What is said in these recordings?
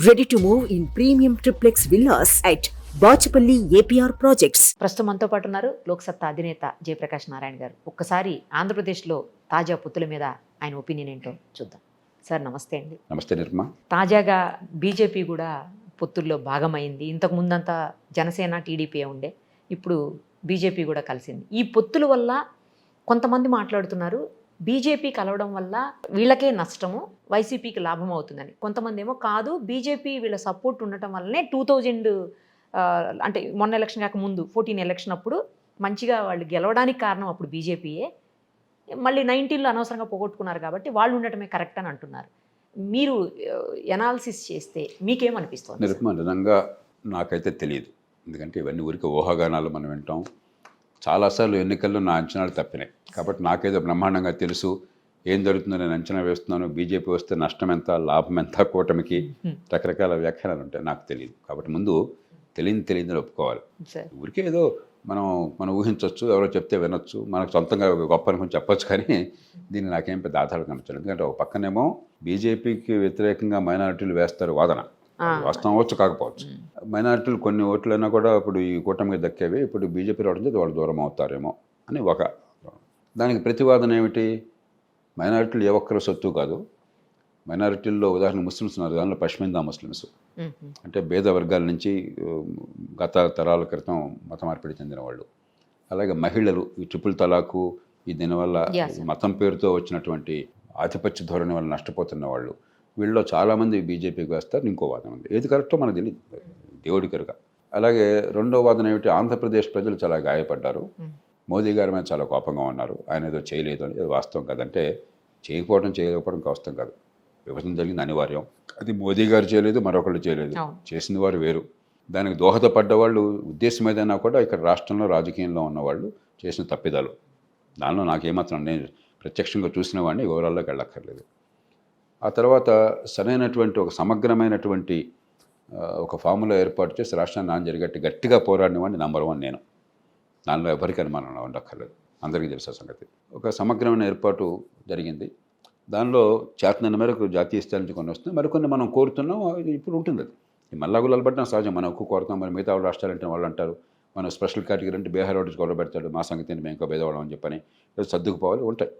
Ready to move in premium triplex villas at Bachupally APR projects. ప్రస్తుతం మనతో పాటు ఉన్నారు లోక్సత్తా అధినేత జయప్రకాష్ నారాయణ గారు. ఒక్కసారి ఆంధ్రప్రదేశ్లో తాజా పొత్తుల మీద ఆయన ఒపీనియన్ ఏంటో చూద్దాం. సార్ నమస్తే అండి. నమస్తే నిర్మా. తాజాగా బీజేపీ కూడా పొత్తుల్లో భాగమైంది. ఇంతకు ముందంతా జనసేన టీడీపీ ఉండే, ఇప్పుడు బీజేపీ కూడా కలిసింది. ఈ పొత్తుల వల్ల కొంతమంది మాట్లాడుతున్నారు బీజేపీ కలవడం వల్ల వీళ్ళకే నష్టము, వైసీపీకి లాభం అవుతుందని. కొంతమంది ఏమో కాదు, బీజేపీ వీళ్ళ సపోర్ట్ ఉండటం వల్లనే 2000 అంటే మొన్న ఎలక్షన్ కాక ముందు 14 ఎలక్షన్ అప్పుడు మంచిగా వాళ్ళు గెలవడానికి కారణం అప్పుడు బీజేపీయే, మళ్ళీ 19లో అనవసరంగా పోగొట్టుకున్నారు కాబట్టి వాళ్ళు ఉండటమే కరెక్ట్ అని అంటున్నారు. మీరు ఎనాలిసిస్ చేస్తే మీకేమనిపిస్తుంది? నిజంగా నాకైతే తెలియదు, ఎందుకంటే ఇవన్నీ ఊరికి ఊహాగానాలు మనం వింటాం. చాలాసార్లు ఎన్నికల్లో నా అంచనాలు తప్పినాయి కాబట్టి నాకేదో బ్రహ్మాండంగా తెలుసు ఏం జరుగుతుందో నేను అంచనా వేస్తున్నాను. బీజేపీ వస్తే నష్టం ఎంత, లాభం ఎంత, కూటమికి రకరకాల వ్యాఖ్యానాలు ఉంటాయి. నాకు తెలియదు కాబట్టి ముందు తెలియదని ఒప్పుకోవాలి. ఊరికే ఏదో మనం ఊహించవచ్చు, ఎవరో చెప్తే వినొచ్చు, మనకు సొంతంగా గొప్ప అనుకుని చెప్పొచ్చు, కానీ దీన్ని నాకేం పెద్ద ఆధారాలు కనిపించలేదు. ఎందుకంటే ఒక పక్కనేమో బీజేపీకి వ్యతిరేకంగా మైనారిటీలు వేస్తారు వాదన, వాస్తవం అవ్వచ్చు కాకపోవచ్చు. మైనారిటీలు కొన్ని ఓట్లైనా కూడా ఇప్పుడు ఈ కూటమికి దక్కేవి, ఇప్పుడు బీజేపీ రావడం చేత వాళ్ళు దూరం అవుతారేమో అని ఒక దానికి ప్రతివాదన ఏమిటి? మైనారిటీలు ఏ ఒక్కరి సొత్తు కాదు. మైనారిటీల్లో ఉదాహరణ ముస్లిమ్స్ ఉన్నారు, దానిలో పష్మిందా ముస్లిమ్స్ అంటే పేద వర్గాల నుంచి గత తరాల క్రితం మత మార్పిడి చెందిన వాళ్ళు. అలాగే మహిళలు ఈ ట్రిపుల్ తలాకు ఈ దీనివల్ల మతం పేరుతో వచ్చినటువంటి ఆధిపత్య ధోరణి వల్ల నష్టపోతున్న వాళ్ళు, వీళ్ళలో చాలామంది బీజేపీకి వేస్తారు. ఇంకో వాదన ఉంది, ఏది కరెక్టో మనకు తెలియదు, దేవుడి కరుగ. అలాగే రెండో వాదన ఏమిటి? ఆంధ్రప్రదేశ్ ప్రజలు చాలా గాయపడ్డారు, మోదీ గారి మీద చాలా కోపంగా ఉన్నారు, ఆయన ఏదో చేయలేదు అని. అది వాస్తవం కాదంటే చేయకపోవడం వాస్తవం కాదు. విభజన జరిగింది అనివార్యం, అది మోదీ గారు చేయలేదు, మరొకళ్ళు చేయలేదు, చేసిన వారు వేరు. దానికి దోహదపడ్డ వాళ్ళు ఉద్దేశం ఏదైనా కూడా ఇక్కడ రాష్ట్రంలో రాజకీయంలో ఉన్నవాళ్ళు చేసిన తప్పిదాలు. దానిలో నాకేమాత్రం, నేను ప్రత్యక్షంగా చూసిన వాడిని, వివరాల్లోకి వెళ్ళక్కర్లేదు. ఆ తర్వాత సరైనటువంటి ఒక సమగ్రమైనటువంటి ఒక ఫార్ములా ఏర్పాటు చేసి రాష్ట్రాన్ని నాన్న జరిగట్టి గట్టిగా పోరాడిన వాడిని నెంబర్ 1 నేను. దానిలో ఎవరికి అనుమానం ఉండక్కర్లేదు, అందరికీ తెలిసిన సంగతి. ఒక సమగ్రమైన ఏర్పాటు జరిగింది. దానిలో చేతనైన మేరకు జాతీయ స్థాయి నుంచి కొన్ని వస్తుంది, మరికొన్ని మనం కోరుతున్నాం. ఇప్పుడు ఉంటుంది అది, ఈ మల్లాగులు అలబడడం సహజం. మనం ఎక్కువ కోరుతాం, మరి మిగతా వాళ్ళు రాష్ట్రాలంటే వాళ్ళు అంటారు మనం స్పెషల్ కేటగిరీ అంటే బీహార్ వాటి గొడవ పెడతాడు, మా సంగతి మేము ఇంకా భేదవాళ్ళం అని చెప్పని సర్దుకుపోవాలి ఉంటాయి.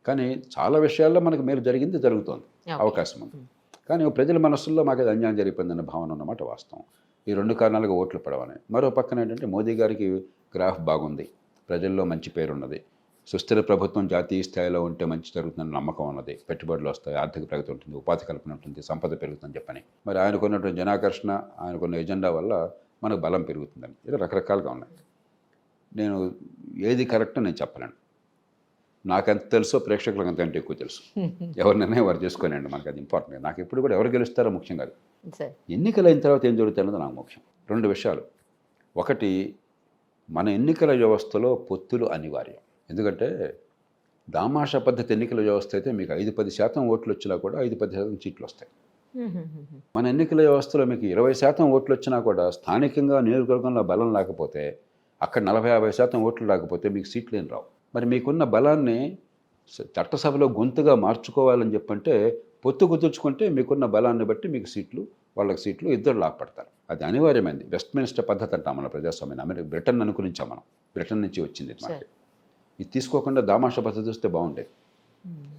కానీ చాలా విషయాల్లో మనకు మేలు జరిగింది, జరుగుతోంది, అవకాశం ఉంది. కానీ ప్రజల మనస్సుల్లో మాకు అది అన్యాయం జరిగిపోయిందన్న భావన ఉన్నమాట వాస్తవం. ఈ 2 కారణాలుగా ఓట్లు పడవని. మరో పక్కన ఏంటంటే మోదీ గారికి గ్రాఫ్ బాగుంది, ప్రజల్లో మంచి పేరున్నది, సుస్థిర ప్రభుత్వం జాతీయ స్థాయిలో ఉంటే మంచి జరుగుతుందని నమ్మకం ఉన్నది, పెట్టుబడులు వస్తాయి, ఆర్థిక ప్రగతి ఉంటుంది, ఉపాధి కల్పన ఉంటుంది, సంపద పెరుగుతుందని చెప్పని. మరి ఆయనకున్నటువంటి జనాకర్షణ, ఆయనకున్న ఎజెండా వల్ల మనకు బలం పెరుగుతుందని. ఇలా రకరకాలుగా ఉన్నాయి. నేను ఏది కరెక్ట్ నేను చెప్పలేను, నాకెంత తెలుసో ప్రేక్షకులకు అంత ఎక్కువ తెలుసు. ఎవరినైనా వారు చేసుకోలేండి, మనకు అది ఇంపార్టెంట్. నాకు ఎప్పుడు కూడా ఎవరు గెలుస్తారో ముఖ్యం కాదు, ఎన్నికలు అయిన తర్వాత ఏం జరుగుతుందో నాకు ముఖ్యం. 2 విషయాలు. ఒకటి, మన ఎన్నికల వ్యవస్థలో పొత్తులు అనివార్యం. ఎందుకంటే దామాషా పద్ధతి ఎన్నికల వ్యవస్థ అయితే మీకు 5-10% ఓట్లు వచ్చినా కూడా 5-10% సీట్లు వస్తాయి. మన ఎన్నికల వ్యవస్థలో మీకు 20% ఓట్లు వచ్చినా కూడా స్థానికంగా నియోజకవర్గంలో బలం లేకపోతే, అక్కడ 40-50% ఓట్లు రాకపోతే మీకు సీట్లు ఏం రావు. మరి మీకున్న బలాన్ని చట్టసభలో గొంతుగా మార్చుకోవాలని చెప్పంటే పొత్తు కుదుర్చుకుంటే మీకున్న బలాన్ని బట్టి మీకు సీట్లు, వాళ్ళకి సీట్లు, ఇద్దరు లాభపడతారు. అది అనివార్యమైంది. వెస్ట్మినిస్టర్ పద్ధతి అంటాం మన ప్రజాస్వామ్యం. బ్రిటన్ అనుకునించాం మనం, బ్రిటన్ నుంచి వచ్చింది మనకి. ఇది తీసుకోకుండా దామాషా పద్ధతి వస్తే బాగుండేది,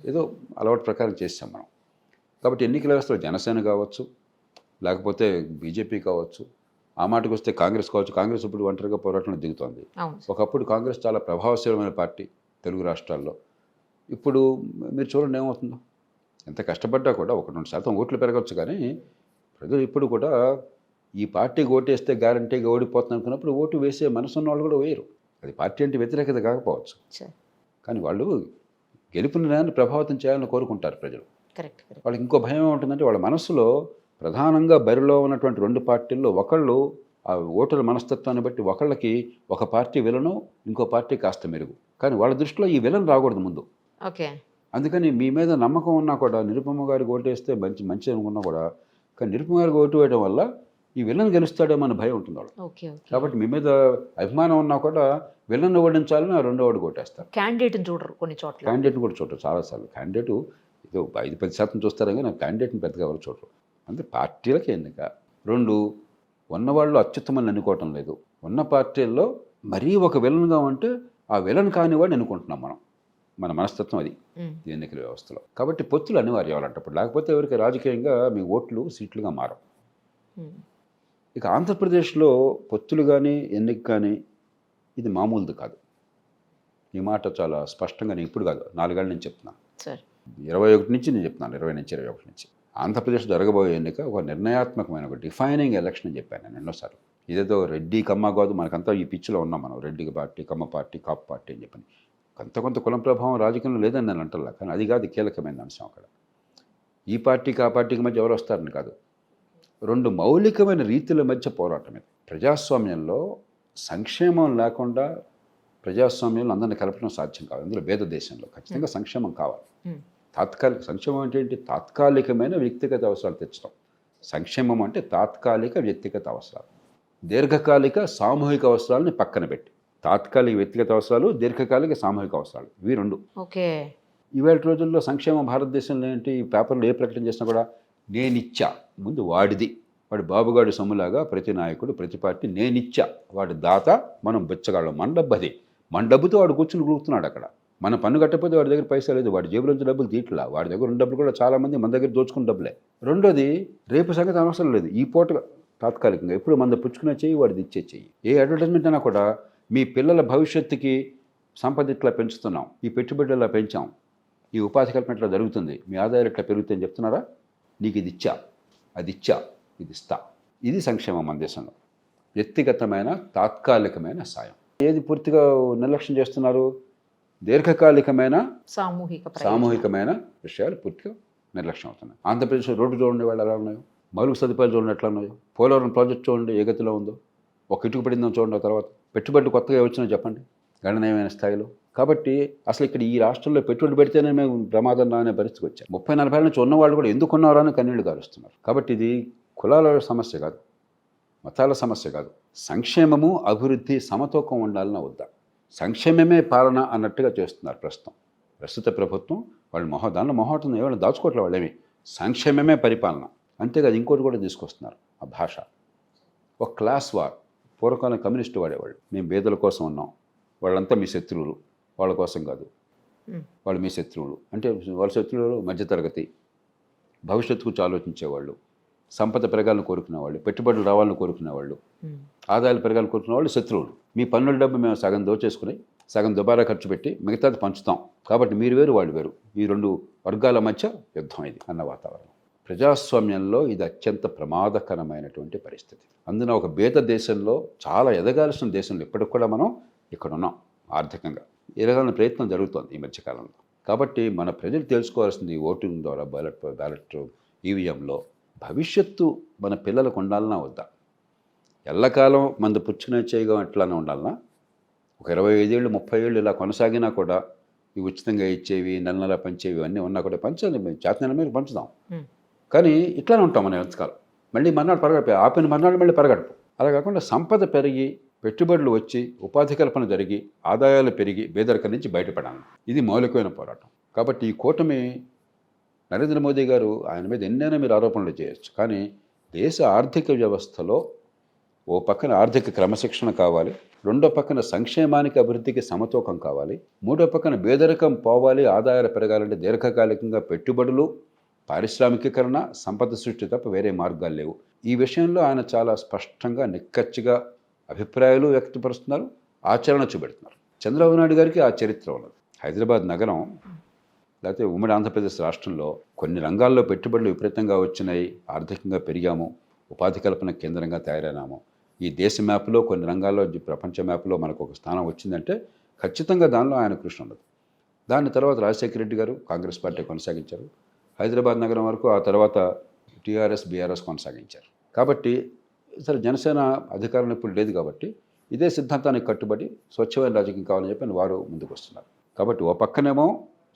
ఏదో అలవాటు ప్రకారం చేసాం మనం. కాబట్టి ఎన్నికల వ్యవస్థలో జనసేన కావచ్చు, లేకపోతే బీజేపీ కావచ్చు, ఆ మాటకు వస్తే కాంగ్రెస్ కావచ్చు. కాంగ్రెస్ ఇప్పుడు ఒంటరిగా పోరాటంలో దిగుతోంది. ఒకప్పుడు కాంగ్రెస్ చాలా ప్రభావశీలమైన పార్టీ తెలుగు రాష్ట్రాల్లో. ఇప్పుడు మీరు చూడండి ఏమవుతుందో. ఎంత కష్టపడ్డా కూడా 1-2% ఓట్లు పెరగచ్చు, కానీ ప్రజలు ఇప్పుడు కూడా ఈ పార్టీకి ఓటేస్తే గ్యారంటీగా ఓడిపోతుంది అనుకున్నప్పుడు ఓటు వేసే మనసున్న వాళ్ళు కూడా వేయరు. అది పార్టీ అంటే వ్యతిరేకత కాకపోవచ్చు, కానీ వాళ్ళు గెలుపుని ప్రభావితం చేయాలని కోరుకుంటారు ప్రజలు. వాళ్ళకి ఇంకో భయం ఏముంటుందంటే, వాళ్ళ మనసులో ప్రధానంగా బరిలో ఉన్నటువంటి 2 పార్టీల్లో ఒకళ్ళు ఆ ఓటర్ల మనస్తత్వాన్ని బట్టి ఒకళ్ళకి ఒక పార్టీ విలను, ఇంకో పార్టీ కాస్త మెరుగు. కానీ వాళ్ళ దృష్టిలో ఈ విలన్ రాకూడదు ముందు. అందుకని మీ మీద నమ్మకం ఉన్నా కూడా, నిరుపమ గారికి ఓటేస్తే మంచి అనుకున్నా కూడా, కానీ నిరుపమ గారికి ఓటు వేయడం వల్ల ఈ విలన్ గెలుస్తాడేమో అన్న భయం ఉంటుంది వాళ్ళు. కాబట్టి మీ మీద అభిమానం ఉన్నా కూడా విలన్ ఓడించాలని ఆ 2వ వాడికి ఓటేస్తారు. క్యాండిడేట్ని చూడరు, కొన్ని చోట్ల క్యాండిడేట్ని కూడా చూడరు. చాలాసార్లు క్యాండిడేట్ ఏదో 5-10% చూస్తారే కానీ క్యాండిడేట్ని పెద్దగా ఎవరు చూడరు. అంటే పార్టీలకు ఎన్నిక. 2, ఉన్నవాళ్ళు అత్యుత్తమని అనుకోవటం లేదు. ఉన్న పార్టీల్లో మరీ ఒక విలన్గా ఉంటే ఆ విలన్ కానివాడిని ఎన్నుకుంటున్నాం మనం. మన మనస్తత్వం అది ఈ ఎన్నికల వ్యవస్థలో. కాబట్టి పొత్తులు అనివార్యం అలాంటప్పుడు. లేకపోతే ఎవరికి రాజకీయంగా మీ ఓట్లు సీట్లుగా మారం. ఇక ఆంధ్రప్రదేశ్లో పొత్తులు కానీ ఎన్నిక కానీ ఇది మామూలుది కాదు. ఈ మాట చాలా స్పష్టంగా నేను ఇప్పుడు కాదు 4 ఏళ్ళ నుంచి చెప్తున్నాను. 21 నుంచి నేను చెప్తున్నాను, 20 నుంచి 21 నుంచి. ఆంధ్రప్రదేశ్ జరగబోయే ఎన్నిక ఒక నిర్ణయాత్మకమైన ఒక డిఫైనింగ్ ఎలక్షన్ అని చెప్పాను నేను ఎన్నోసార్లు. ఇదేదో రెడ్డి కమ్మ కాదు, మనకంతా ఈ పిచ్చిలో ఉన్నాం మనం. రెడ్డి పార్టీ, కమ్మ పార్టీ, కాపు పార్టీ అని చెప్పని కొంత కులం ప్రభావం రాజకీయంలో లేదని నేను అంటలా. కానీ అది కాదు కీలకమైన అంశం అక్కడ. ఈ పార్టీకి ఆ పార్టీకి మధ్య ఎవరు వస్తారని కాదు, 2 మౌలికమైన రీతుల మధ్య పోరాటం ఇది. ప్రజాస్వామ్యంలో సంక్షేమం లేకుండా ప్రజాస్వామ్యంలో అందరినీ కలపడం సాధ్యం కాదు. అందులో భేద దేశంలో ఖచ్చితంగా సంక్షేమం కావాలి. తాత్కాలిక సంక్షేమం అంటే ఏంటి? తాత్కాలికమైన వ్యక్తిగత అవసరాలు తెచ్చడం. సంక్షేమం అంటే తాత్కాలిక వ్యక్తిగత అవసరాలు, దీర్ఘకాలిక సామూహిక అవసరాలని పక్కన పెట్టి. తాత్కాలిక వ్యక్తిగత అవసరాలు, దీర్ఘకాలిక సామూహిక అవసరాలు, ఇవి 2. ఓకే. ఇవాళ రోజుల్లో సంక్షేమం భారతదేశంలో ఏంటి? ఈ పేపర్లో ఏ ప్రకటన చేసినా కూడా నేనిచ్చా, ముందు వాడిది. వాడు బాబుగాడు సొమ్ములాగా ప్రతి నాయకుడు, ప్రతి పార్టీ నేనిచ్చా, వాడి దాత, మనం బెచ్చగాళ్ళం, మన డబ్బు అది. మన డబ్బుతో వాడు కూర్చుని గుడుగుతున్నాడు అక్కడ. మన పన్ను కట్టకపోతే వాడి దగ్గర పైసా లేదు, వాడి జేబులోంచి డబ్బులు తీట్లా. వాడి దగ్గర ఉన్న డబ్బులు కూడా చాలామంది మన దగ్గర దోచుకున్న డబ్బులే. 2వది, రేపు సంగతి అవసరం లేదు, ఈ పూట తాత్కాలికంగా ఎప్పుడు మన పుచ్చుకునే చెయ్యి వాడిది ఇచ్చే చెయ్యి. ఏ అడ్వర్టైజ్మెంట్ అయినా కూడా మీ పిల్లల భవిష్యత్తుకి సంపద ఇట్లా పెంచుతున్నాం, ఈ పెట్టుబడులు ఇలా పెంచాం, ఈ ఉపాధి కల్పన ఇట్లా జరుగుతుంది, మీ ఆదాయాలు ఇట్లా పెరుగుతాయని చెప్తున్నారా? నీకు ఇది ఇచ్చా, అది ఇచ్చా, ఇది ఇస్తా. ఇది సంక్షేమం మన దేశంలో. వ్యక్తిగతమైన తాత్కాలికమైన సాయం. ఏది పూర్తిగా నిర్లక్ష్యం చేస్తున్నారు? దీర్ఘకాలికమైన సామూహికమైన విషయాలు పూర్తిగా నిర్లక్ష్యం అవుతున్నాయి. ఆంధ్రప్రదేశ్లో రోడ్డు చూడండి వాళ్ళు ఎలా ఉన్నాయో, మౌలిక సదుపాయాలు చూడండి ఎట్లా ఉన్నాయో, పోలవరం ప్రాజెక్ట్ చూడండి ఏ గతిలో ఉందో, ఒక ఇటుకు పడిందో చూడండి. తర్వాత పెట్టుబడులు కొత్తగా వచ్చినా చెప్పండి గణనీయమైన స్థాయిలో. కాబట్టి అసలు ఇక్కడ ఈ రాష్ట్రంలో పెట్టుబడి పెడితేనే మేము ప్రమాదం అనే పరిస్థితికి వచ్చాం. 30-40 ఏళ్ళ నుంచి ఉన్నవాళ్ళు కూడా ఎందుకు ఉన్నారో అని కన్నీళ్లు గారుస్తున్నారు. కాబట్టి ఇది కులాల సమస్య కాదు, మతాల సమస్య కాదు. సంక్షేమము, అభివృద్ధి సమతూకం ఉండాలన్నా వద్దా? సంక్షేమమే పాలన అన్నట్టుగా చేస్తున్నారు ప్రస్తుత ప్రభుత్వం. వాళ్ళు దానిలో మొహమాటం ఏమైనా దాచుకోవట్లే వాళ్ళేమి. సంక్షేమమే పరిపాలన, అంతేకాదు ఇంకోటి కూడా తీసుకొస్తున్నారు. ఆ భాష ఒక క్లాస్ వార్. పూర్వకాలం కమ్యూనిస్టు వాడేవాళ్ళు, మేము పేదల కోసం ఉన్నాం, వాళ్ళంతా మీ శత్రువులు, వాళ్ళ కోసం కాదు, వాళ్ళు మీ శత్రువులు. అంటే వాళ్ళ శత్రువులు మధ్యతరగతి, భవిష్యత్తు గురించి ఆలోచించేవాళ్ళు, సంపద పెరగాలని కోరుకునేవాళ్ళు, పెట్టుబడులు రావాలని కోరుకునేవాళ్ళు, ఆదాయాలు పెరగాలని కోరుకునే వాళ్ళు శత్రువులు. మీ పన్నుల డబ్బు మేము సగం దోచేసుకుని సగం దుబారా ఖర్చు పెట్టి మిగతాది పంచుతాం, కాబట్టి మీరు వేరు వాళ్ళు వేరు, ఈ 2 వర్గాల మధ్య యుద్ధం ఇది అన్న వాతావరణం. ప్రజాస్వామ్యంలో ఇది అత్యంత ప్రమాదకరమైనటువంటి పరిస్థితి. అందున ఒక భేద దేశంలో, చాలా ఎదగాల్సిన దేశంలో ఇప్పటికి కూడా మనం ఇక్కడ ఉన్నాం. ఆర్థికంగా ఎదగాలని ప్రయత్నం జరుగుతోంది ఈ మధ్యకాలంలో. కాబట్టి మన ప్రజలు తెలుసుకోవాల్సింది ఓటింగ్ ద్వారా, బ్యాలెట్ ఈవీఎంలో భవిష్యత్తు మన పిల్లలకు ఉండాలన్నా వద్దా? ఎల్లకాలం మంది పుచ్చుకునే చేయగా ఎట్లానే ఉండాలన్నా? ఒక 25 ఏళ్ళు 30 ఏళ్ళు ఇలా కొనసాగినా కూడా ఇవి ఉచితంగా ఇచ్చేవి, నెల పంచేవి అన్నీ ఉన్నా కూడా పంచాలి, చేతన మీరు పంచుదాం. కానీ ఇట్లానే ఉంటాం మనం ఎంతకాలం. మళ్ళీ మర్నాడు పరగడిపి, ఆపిన మర్నాడు మళ్ళీ పరగడుపు. అలా కాకుండా సంపద పెరిగి, పెట్టుబడులు వచ్చి, ఉపాధి కల్పన జరిగి, ఆదాయాలు పెరిగి పేదరికం నుంచి బయటపడాలి. ఇది మౌలికమైన పోరాటం. కాబట్టి ఈ కూటమి, నరేంద్ర మోదీ గారు, ఆయన మీద ఎన్నైనా మీరు ఆరోపణలు చేయొచ్చు, కానీ దేశ ఆర్థిక వ్యవస్థలో ఓ పక్కన ఆర్థిక క్రమశిక్షణ కావాలి, రెండో పక్కన సంక్షేమానికి అభివృద్ధికి సమతూకం కావాలి, మూడో పక్కన పేదరికం పోవాలి, ఆదాయాలు పెరగాలంటే దీర్ఘకాలికంగా పెట్టుబడులు, పారిశ్రామికీకరణ, సంపద సృష్టి తప్ప వేరే మార్గాలు లేవు. ఈ విషయంలో ఆయన చాలా స్పష్టంగా నిక్కచ్చిగా అభిప్రాయాలు వ్యక్తపరుస్తున్నారు, ఆచరణ చూపెడుతున్నారు. చంద్రబాబు నాయుడు గారికి ఆ చరిత్ర ఉన్నది. హైదరాబాద్ నగరం లేకపోతే ఉమ్మడి ఆంధ్రప్రదేశ్ రాష్ట్రంలో కొన్ని రంగాల్లో పెట్టుబడులు విపరీతంగా వచ్చినాయి, ఆర్థికంగా పెరిగాము, ఉపాధి కల్పన కేంద్రంగా తయారైనాము. ఈ దేశ మ్యాప్లో కొన్ని రంగాల్లో, ప్రపంచ మ్యాప్లో మనకు ఒక స్థానం వచ్చిందంటే ఖచ్చితంగా దానిలో ఆయన కృషి ఉన్నది. దాని తర్వాత రాజశేఖర రెడ్డి గారు కాంగ్రెస్ పార్టీ కొనసాగించారు, హైదరాబాద్ నగరం వరకు. ఆ తర్వాత టీఆర్ఎస్, బీఆర్ఎస్ కొనసాగించారు. కాబట్టి సరే, జనసేన అధికారంలో ఇప్పుడు లేదు కాబట్టి ఇదే సిద్ధాంతానికి కట్టుబడి స్వచ్ఛమైన రాజకీయం కావాలని చెప్పి వారు ముందుకు వస్తున్నారు. కాబట్టి ఓ పక్కనేమో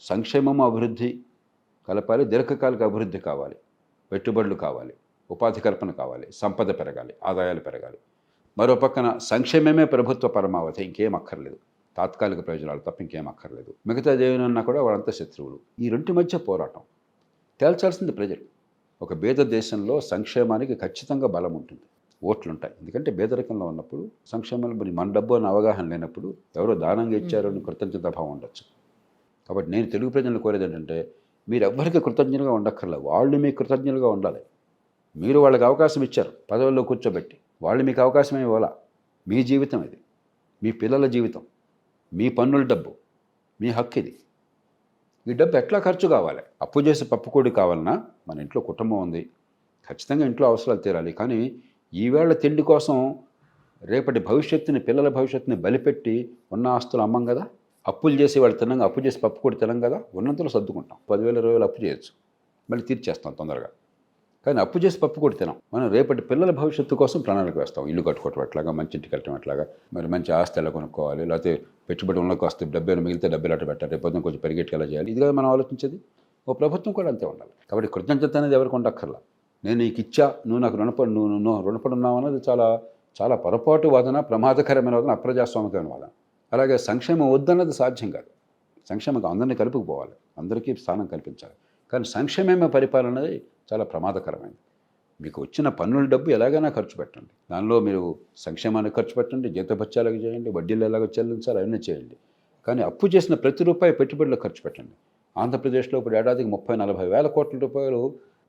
సంక్షేమము, అభివృద్ధి కలపాలి, దీర్ఘకాలిక అభివృద్ధి కావాలి, పెట్టుబడులు కావాలి, ఉపాధి కల్పన కావాలి, సంపద పెరగాలి, ఆదాయాలు పెరగాలి. మరో పక్కన సంక్షేమమే ప్రభుత్వ పరమావధి, ఇంకేం అక్కర్లేదు, తాత్కాలిక ప్రయోజనాలు తప్ప ఇంకేం అక్కర్లేదు. మిగతా ఏమైనా కూడా వాళ్ళంతా శత్రువులు. ఈ రెంటి మధ్య పోరాటం తేల్చాల్సింది ప్రజలు. ఒక పేద దేశంలో సంక్షేమానికి ఖచ్చితంగా బలం ఉంటుంది, ఓట్లు ఉంటాయి. ఎందుకంటే పేదరికంలో ఉన్నప్పుడు సంక్షేమాలు మరి మన డబ్బు అని అవగాహన లేనప్పుడు ఎవరో దానంగా ఇచ్చారు అని కృతజ్ఞత భావం ఉండొచ్చు. కాబట్టి నేను తెలుగు ప్రజలను కోరేది ఏంటంటే, మీరు ఎవ్వరికి కృతజ్ఞులుగా ఉండక్కర్లే, వాళ్ళు మీకు కృతజ్ఞులుగా ఉండాలి. మీరు వాళ్ళకి అవకాశం ఇచ్చారు, పదవుల్లో కూర్చోబెట్టి, వాళ్ళు మీకు అవకాశం ఇవ్వాలా. మీ జీవితం ఇది, మీ పిల్లల జీవితం, మీ పన్నుల డబ్బు, మీ హక్కు ఇది. ఈ డబ్బు ఎట్లా ఖర్చు కావాలి? అప్పు చేసి పప్పుకోడి కావాలన్నా మన ఇంట్లో కుటుంబం ఉంది, ఖచ్చితంగా ఇంట్లో అవసరాలు తీరాలి. కానీ ఈవేళ తిండి కోసం రేపటి భవిష్యత్తుని, పిల్లల భవిష్యత్తుని బలిపెట్టి ఉన్న ఆస్తులు అమ్మం కదా. అప్పులు చేసి వాళ్ళు తినంగా, అప్పు చేసి పప్పుకోడి తినం కదా, ఉన్నంతలో సర్దుకుంటాం. 10,000 20,000 అప్పు చేయొచ్చు, మళ్ళీ తీర్చేస్తాం తొందరగా. కానీ అప్పు చేసి పప్పుకోడి తినాం. మనం రేపటి పిల్లల భవిష్యత్తు కోసం ప్రణాళిక వేస్తాం. ఇల్లు కట్టుకోవటం ఎట్లాగా, మంచి ఇంటికి వెళ్ళటం ఎట్లాగా, మరి మంచి ఆస్తి ఎలా కొనుక్కోవాలి, లేకపోతే పెట్టుబడి ఉన్నకి వస్తే డబ్బేలు మిగిలితే డబ్బులు అట్ట పెట్టాలి, రేపు పొద్దున కొంచెం పెరిగేట్టుకు ఎలా చేయాలి, ఇది కదా మనం ఆలోచించేది. ఓ ప్రభుత్వం కూడా అంతే ఉండాలి. కాబట్టి కృతజ్ఞత అనేది ఎవరికి ఉండక్కర్లా. నేను నీకు ఇచ్చా, నువ్వు నాకు నువ్వు రుణపడి ఉన్నావు అన్నది చాలా చాలా పొరపాటు వాదన, ప్రమాదకరమైన వాదన, అప్రజాస్వామికమైన వాదన. అలాగే సంక్షేమం వద్దన్నది సాధ్యం కాదు. సంక్షేమం అందరినీ కలుపుకుపోవాలి, అందరికీ స్థానం కల్పించాలి. కానీ సంక్షేమమే పరిపాలన అనేది చాలా ప్రమాదకరమైనది. మీకు వచ్చిన పన్నుల డబ్బు ఎలాగైనా ఖర్చు పెట్టండి, దానిలో మీరు సంక్షేమానికి ఖర్చు పెట్టండి, జీతభత్యాలకు చేయండి, వడ్డీలు ఎలాగో చెల్లించాలి, అవన్నీ చేయండి. కానీ అప్పు చేసిన ప్రతి రూపాయి పెట్టుబడులకు ఖర్చు పెట్టండి. ఆంధ్రప్రదేశ్లో ఇప్పుడు ఏడాదికి 30-40 వేల కోట్ల రూపాయలు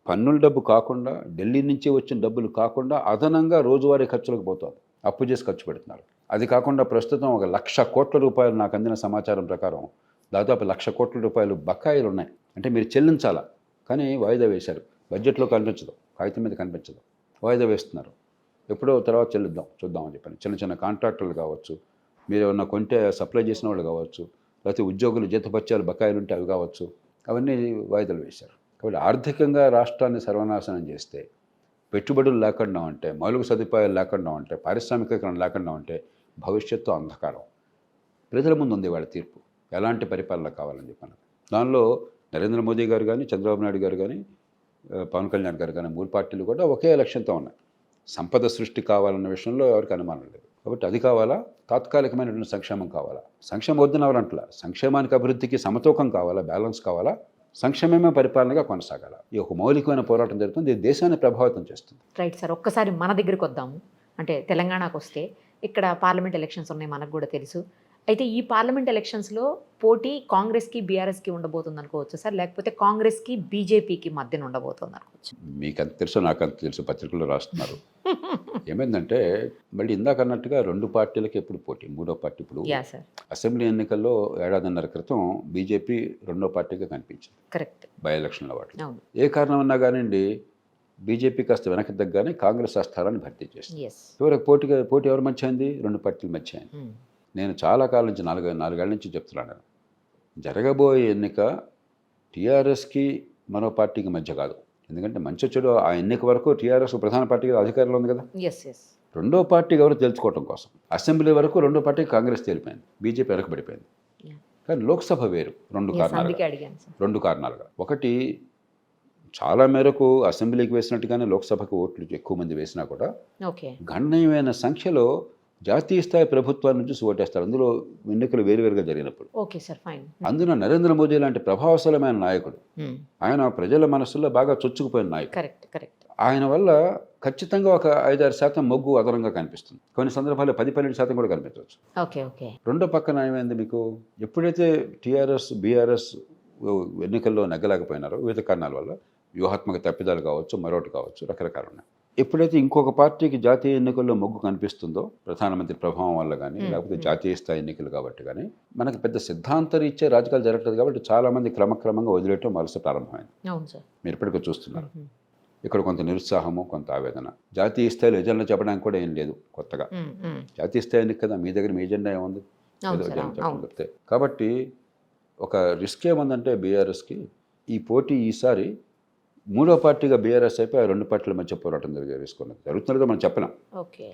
పన్నుల డబ్బు కాకుండా, ఢిల్లీ నుంచి వచ్చిన డబ్బులు కాకుండా అదనంగా రోజువారీ ఖర్చులకు పోతుంది, అప్పు చేసి ఖర్చు పెడుతున్నారు. అది కాకుండా ప్రస్తుతం 1,00,000 కోట్ల రూపాయలు, నాకు అందిన సమాచారం ప్రకారం దాదాపు 1,00,000 కోట్ల రూపాయలు బకాయిలు ఉన్నాయి. అంటే మీరు చెల్లించాలా, కానీ వాయిదా వేశారు. బడ్జెట్లో కనిపించదు, కాగితం మీద కనిపించదు, వాయిదా వేస్తున్నారు. ఎప్పుడో తర్వాత చెల్లిద్దాం చూద్దామని చెప్పాను. చిన్న చిన్న కాంట్రాక్టర్లు కావచ్చు, మీరు ఏమన్నా కొంటే సప్లై చేసిన వాళ్ళు కావచ్చు, లేకపోతే ఉద్యోగులు జీతభత్యాలు బకాయిలు ఉంటే అవి కావచ్చు, అవన్నీ వాయిదాలు వేశారు. కాబట్టి ఆర్థికంగా రాష్ట్రాన్ని సర్వనాశనం చేస్తే, పెట్టుబడులు లేకుండా ఉంటే, మౌలిక సదుపాయాలు లేకుండా ఉంటే, పారిశ్రామికీకరణ లేకుండా ఉంటే భవిష్యత్తు అంధకారం. ప్రజల ముందు ఉంది వాళ్ళ తీర్పు, ఎలాంటి పరిపాలన కావాలని చెప్పాను. దానిలో నరేంద్ర మోదీ గారు కానీ, చంద్రబాబు నాయుడు గారు కానీ, పవన్ కళ్యాణ్ గారు కానీ, 3 పార్టీలు కూడా ఒకే లక్ష్యంతో ఉన్నాయి. సంపద సృష్టి కావాలన్న విషయంలో ఎవరికి అనుమానం లేదు. కాబట్టి అది కావాలా, తాత్కాలికమైనటువంటి సంక్షేమం కావాలా? సంక్షేమం వద్దని ఎవరంటలా, సంక్షేమానికి అభివృద్ధికి సమతూకం కావాలా, బ్యాలెన్స్ కావాలా, సంక్షేమమే పరిపాలనగా కొనసాగాల. ఈ ఒక మౌలికమైన పోరాటం జరుగుతుంది, ఇది దేశాన్ని ప్రభావితం చేస్తుంది. రైట్ సార్, ఒక్కసారి మన దగ్గరికి వద్దాము. అంటే తెలంగాణకు వస్తే ఇక్కడ పార్లమెంట్ ఎలక్షన్స్ ఉన్నాయి, మనకు కూడా తెలుసు. అయితే ఈ పార్లమెంట్ ఎలక్షన్స్లో పోటీ కాంగ్రెస్కి బీఆర్ఎస్కి ఉండబోతుంది అనుకోవచ్చు సార్, లేకపోతే కాంగ్రెస్కి బీజేపీకి మధ్యన ఉండబోతుంది అనుకోవచ్చు? మీకు అంత తెలుసు, నాకు అంత తెలుసు, పత్రికల్లో రాస్తున్నారు. ఏమైందంటే మళ్ళీ ఇందాక అన్నట్టుగా 2 పార్టీలకి ఎప్పుడు పోటీ, 3వ పార్టీ ఇప్పుడు అసెంబ్లీ ఎన్నికల్లో 1.5 ఏళ్ల క్రితం బీజేపీ 2వ పార్టీగా కనిపించింది. కరెక్ట్. బై ఎలక్షన్ల వాటిలో ఏ కారణం అన్నా కానివ్వండి, బీజేపీ కాస్త వెనక్కి తగ్గానే కాంగ్రెస్ ఆ స్థానాన్ని భర్తీ చేసింది. చివరికి పోటీ ఎవరి మధ్య అయింది? 2 పార్టీల మధ్య అయింది. నేను చాలా కాలం నుంచి, 4 ఏళ్ల నుంచి చెప్తున్నాను, జరగబోయే ఎన్నిక టీఆర్ఎస్కి మరో పార్టీకి మధ్య కాదు. ఎందుకంటే మంచి చెడు ఆ ఎన్నిక వరకు టీఆర్ఎస్ ప్రధాన పార్టీగా అధికారంలో ఉంది కదా. 2వ పార్టీ ఎవరు తెలుసుకోవడం కోసం అసెంబ్లీ వరకు 2వ పార్టీకి కాంగ్రెస్ తేలిపోయింది, బీజేపీ వెనకబడిపోయింది. కానీ లోక్సభ వేరు, 2 కారణాలుగా. ఒకటి, చాలా మేరకు అసెంబ్లీకి వేసినట్టుగానే లోక్సభకు ఓట్లు ఎక్కువ మంది వేసినా కూడా గణనీయమైన సంఖ్యలో జాతీయ స్థాయి ప్రభుత్వాల నుంచి ఓటేస్తారు. అందులో ఎన్నికలు వేరువేరుగా జరిగినప్పుడు. అందున నరేంద్ర మోదీ లాంటి ప్రభావశీలమైన నాయకుడు, ఆయన ప్రజల మనసుల్లో బాగా చొచ్చుకుపోయిన నాయకుడు. ఆయన వల్ల ఖచ్చితంగా ఒక 5-6% మొగ్గు అదనంగా కనిపిస్తుంది. కొన్ని సందర్భాల్లో 10-12% కూడా కనిపించవచ్చు. రెండో పక్కన ఏమైంది మీకు, ఎప్పుడైతే టీఆర్ఎస్ బీఆర్ఎస్ ఎన్నికల్లో నెగ్గలేకపోయినారో వివిధ కారణాల వల్ల, వ్యూహాత్మక తప్పిదాలు కావచ్చు, మరొకటి కావచ్చు, రకరకాలు ఉన్నాయి. ఎప్పుడైతే ఇంకొక పార్టీకి జాతీయ ఎన్నికల్లో మొగ్గు కనిపిస్తుందో, ప్రధానమంత్రి ప్రభావం వల్ల కానీ, లేకపోతే జాతీయ స్థాయి ఎన్నికలు కాబట్టి కానీ, మనకు పెద్ద సిద్ధాంతరీత్యా రాజకీయాలు జరగట్లేదు. కాబట్టి చాలామంది క్రమక్రమంగా వదిలేయటం వలస ప్రారంభమైంది. మీరు ఇప్పటికీ చూస్తున్నారు. ఇక్కడ కొంత నిరుత్సాహము, కొంత ఆవేదన. జాతీయ స్థాయిలో ఎజెండా చెప్పడానికి కూడా ఏం లేదు కొత్తగా. జాతీయ స్థాయి ఎన్నిక కదా, మీ దగ్గర మీ ఎజెండా ఏముంది, ఏదో ఎజెండా చెప్పండి చెప్తే. కాబట్టి ఒక రిస్క్ ఏముందంటే బీఆర్ఎస్కి ఈ పోటీ ఈసారి 3వ పార్టీగా బీఆర్ఎస్ అయిపోయి 2 పార్టీల మధ్య పోరాటం జరుగుతున్నది. జరుగుతున్నదో మనం చెప్పలేం,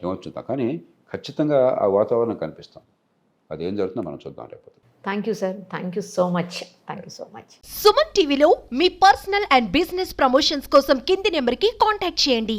ఏమొచ్చుందా, కానీ ఖచ్చితంగా ఆ వాతావరణం కనిపిస్తాం. అదేం జరుగుతుందో మనం చూద్దాం రేపు. Thank you sir, thank you so much. Suman టీవీలో మీ పర్సనల్ అండ్ బిజినెస్ ప్రమోషన్స్ కోసం కింది నెంబర్కి కాంటాక్ట్ చేయండి.